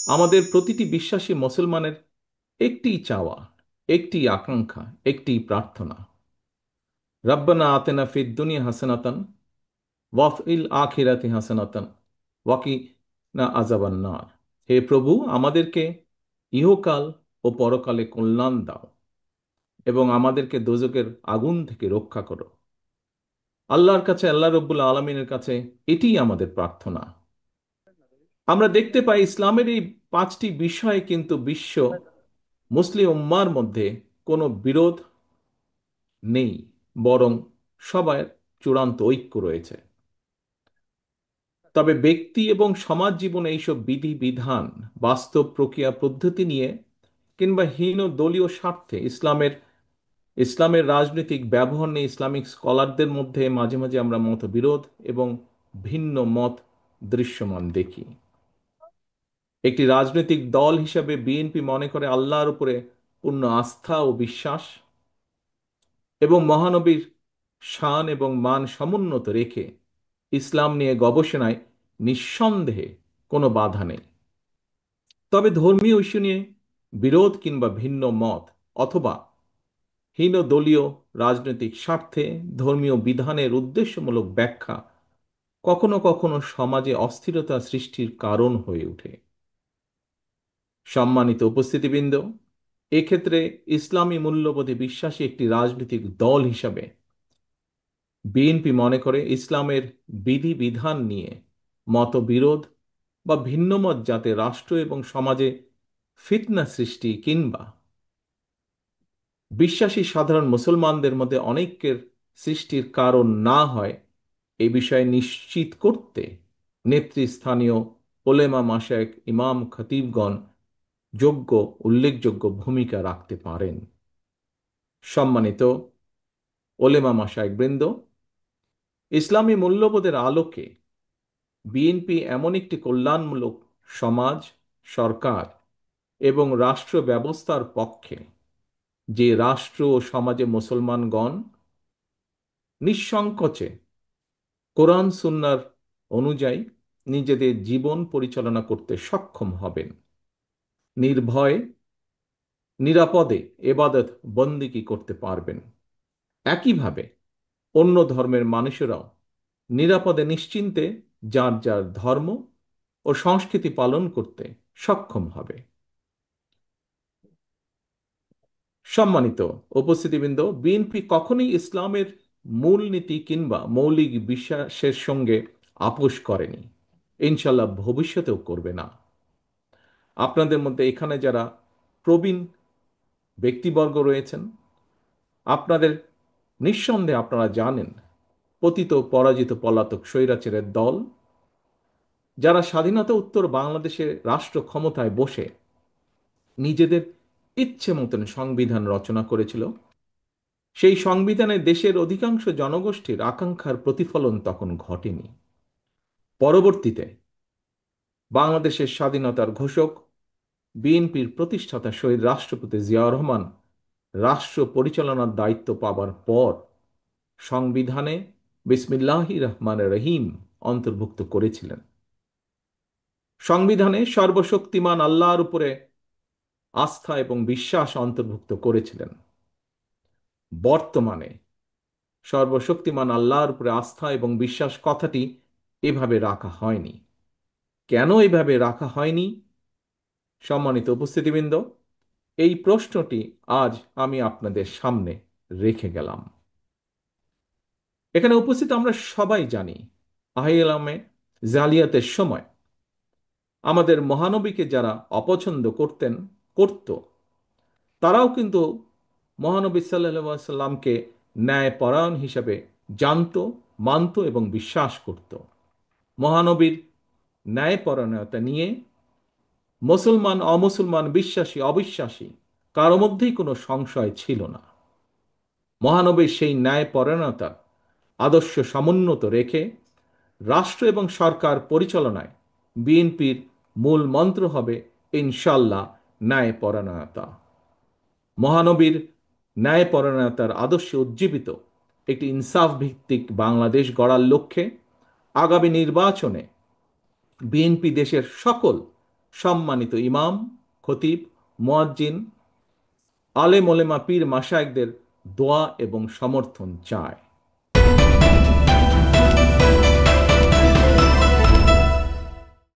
আমাদের প্রতিটি বিশ্বাসী মুসলমানের একটিই চাওয়া, একটি আকাঙ্ক্ষা, একটি প্রার্থনা। রব্বানা আতেনা ফিদ দুনিয়া হাসানাতান ওয়া ফিল আখিরাতি হাসানাতান ওয়া কিনা আযাবান নার। হে প্রভু, আমাদেরকে ইহকাল ও পরকালে কল্যাণ দাও এবং আমাদেরকে দোজখের আগুন থেকে রক্ষা করো। আল্লাহর কাছে, আল্লাহ রব্বুল আলমিনের কাছে এটিই আমাদের প্রার্থনা। আমরা দেখতে পাই ইসলামের এই পাঁচটি বিষয়ে কিন্তু বিশ্ব মুসলিম উম্মার মধ্যে কোনো বিরোধ নেই, বরং সবার চূড়ান্ত ঐক্য রয়েছে। তবে ব্যক্তি এবং সমাজ জীবনে এইসব বিধি বিধান, বাস্তব প্রক্রিয়া পদ্ধতি নিয়ে কিংবা হীন দলীয় স্বার্থে ইসলামের রাজনৈতিক ব্যবহার নিয়ে ইসলামিক স্কলারদের মধ্যে মাঝে মাঝে আমরা মতবিরোধ এবং ভিন্ন মত দৃশ্যমান দেখি। একটি রাজনৈতিক দল হিসাবে বিএনপি মনে করে আল্লাহর উপরে পূর্ণ আস্থা ও বিশ্বাস এবং মহানবীর শান এবং মান সমুন্নত রেখে ইসলাম নিয়ে গবেষণায় নিঃসন্দেহে কোনো বাধা নেই। তবে ধর্মীয় ইস্যু নিয়ে বিরোধ কিংবা ভিন্ন মত অথবা হীন দলীয় রাজনৈতিক স্বার্থে ধর্মীয় বিধানের উদ্দেশ্যমূলক ব্যাখ্যা কখনো কখনো সমাজে অস্থিরতা সৃষ্টির কারণ হয়ে ওঠে। সম্মানিত উপস্থিতিবৃন্দ, এক্ষেত্রে ইসলামী মূল্যবোধে বিশ্বাসী একটি রাজনৈতিক দল হিসাবে বিএনপি মনে করে ইসলামের বিধিবিধান নিয়ে মতবিরোধ বা ভিন্নমত যাতে রাষ্ট্র এবং সমাজে ফিতনা সৃষ্টি কিংবা বিশ্বাসী সাধারণ মুসলমানদের মধ্যে অনৈক্যের সৃষ্টির কারণ না হয়, এ বিষয়ে নিশ্চিত করতে নেতৃস্থানীয় ওলেমা মাশায়েখ, ইমাম খতিবগণ যোগ্য উল্লেখযোগ্য ভূমিকা রাখতে পারেন। সম্মানিত ওলেমা মাশায়েখ বৃন্দ, ইসলামী মূল্যবোধের আলোকে বিএনপি এমন একটি কল্যাণমূলক সমাজ, সরকার এবং রাষ্ট্র ব্যবস্থার পক্ষে যে রাষ্ট্র ও সমাজে মুসলমানগণ নিঃসংকোচে কোরআন সুন্নাহর অনুযায়ী নিজেদের জীবন পরিচালনা করতে সক্ষম হবেন, নির্ভয়ে নিরাপদে এবাদত বন্দিগি করতে পারবেন। একইভাবে অন্য ধর্মের মানুষেরাও নিরাপদে নিশ্চিন্তে যার যার ধর্ম ও সংস্কৃতি পালন করতে সক্ষম হবে। সম্মানিত উপস্থিতিবৃন্দ, বিএনপি কখনোই ইসলামের মূলনীতি কিংবা মৌলিক বিশ্বাসের সঙ্গে আপোষ করেনি, ইনশাল্লাহ ভবিষ্যতেও করবে না। আপনাদের মধ্যে এখানে যারা প্রবীণ ব্যক্তিবর্গ রয়েছেন, আপনাদের নিঃসন্দেহে আপনারা জানেন পতিত পরাজিত পলাতক স্বৈরাচারের দল যারা স্বাধীনতা উত্তর বাংলাদেশে রাষ্ট্র ক্ষমতায় বসে নিজেদের ইচ্ছে মতন সংবিধান রচনা করেছিল, সেই সংবিধানে দেশের অধিকাংশ জনগোষ্ঠীর আকাঙ্ক্ষার প্রতিফলন তখন ঘটেনি। পরবর্তীতে বাংলাদেশের স্বাধীনতার ঘোষক বিএনপির প্রতিষ্ঠাতা শহীদ রাষ্ট্রপতি জিয়াউর রহমান রাষ্ট্র পরিচালনার দায়িত্ব পাবার পর সংবিধানে বিসমিল্লাহির রহমানির রহিম অন্তর্ভুক্ত করেছিলেন। সংবিধানে সর্বশক্তিমান আল্লাহর উপরে আস্থা এবং বিশ্বাস অন্তর্ভুক্ত করেছিলেন। বর্তমানে সর্বশক্তিমান আল্লাহর উপরে আস্থা এবং বিশ্বাস কথাটি এভাবে রাখা হয়নি। কেন এভাবে রাখা হয়নি? সম্মানিত উপস্থিতিবৃন্দ, এই প্রশ্নটি আজ আমি আপনাদের সামনে রেখে গেলাম। এখানে উপস্থিত আমরা সবাই জানি আহলামে জালিয়াতের সময় আমাদের মহানবীকে যারা অপছন্দ করত, তারাও কিন্তু মহানবী সাল্লাল্লাহু সাল্লামকে ন্যায়পরায়ণ হিসাবে জানত, মানত এবং বিশ্বাস করত। মহানবীর ন্যায়পরায়ণতা নিয়ে মুসলমান অমুসলমান, বিশ্বাসী অবিশ্বাসী কারো মধ্যেই কোনো সংশয় ছিল না। মহানবীর সেই ন্যায়পরায়ণতার আদর্শ সমুন্নত রেখে রাষ্ট্র এবং সরকার পরিচালনায় বিএনপির মূল মন্ত্র হবে ইনশাল্লাহ ন্যায়পরায়ণতা। মহানবীর ন্যায়পরায়ণতার আদর্শে উজ্জীবিত একটি ইনসাফ ভিত্তিক বাংলাদেশ গড়ার লক্ষ্যে আগামী নির্বাচনে বিএনপি দেশের সকল সম্মানিত ইমাম, খতিব, মুয়াজ্জিন, আলেম ওলেমা, পীর মাশায়েখদের দোয়া এবং সমর্থন চায়।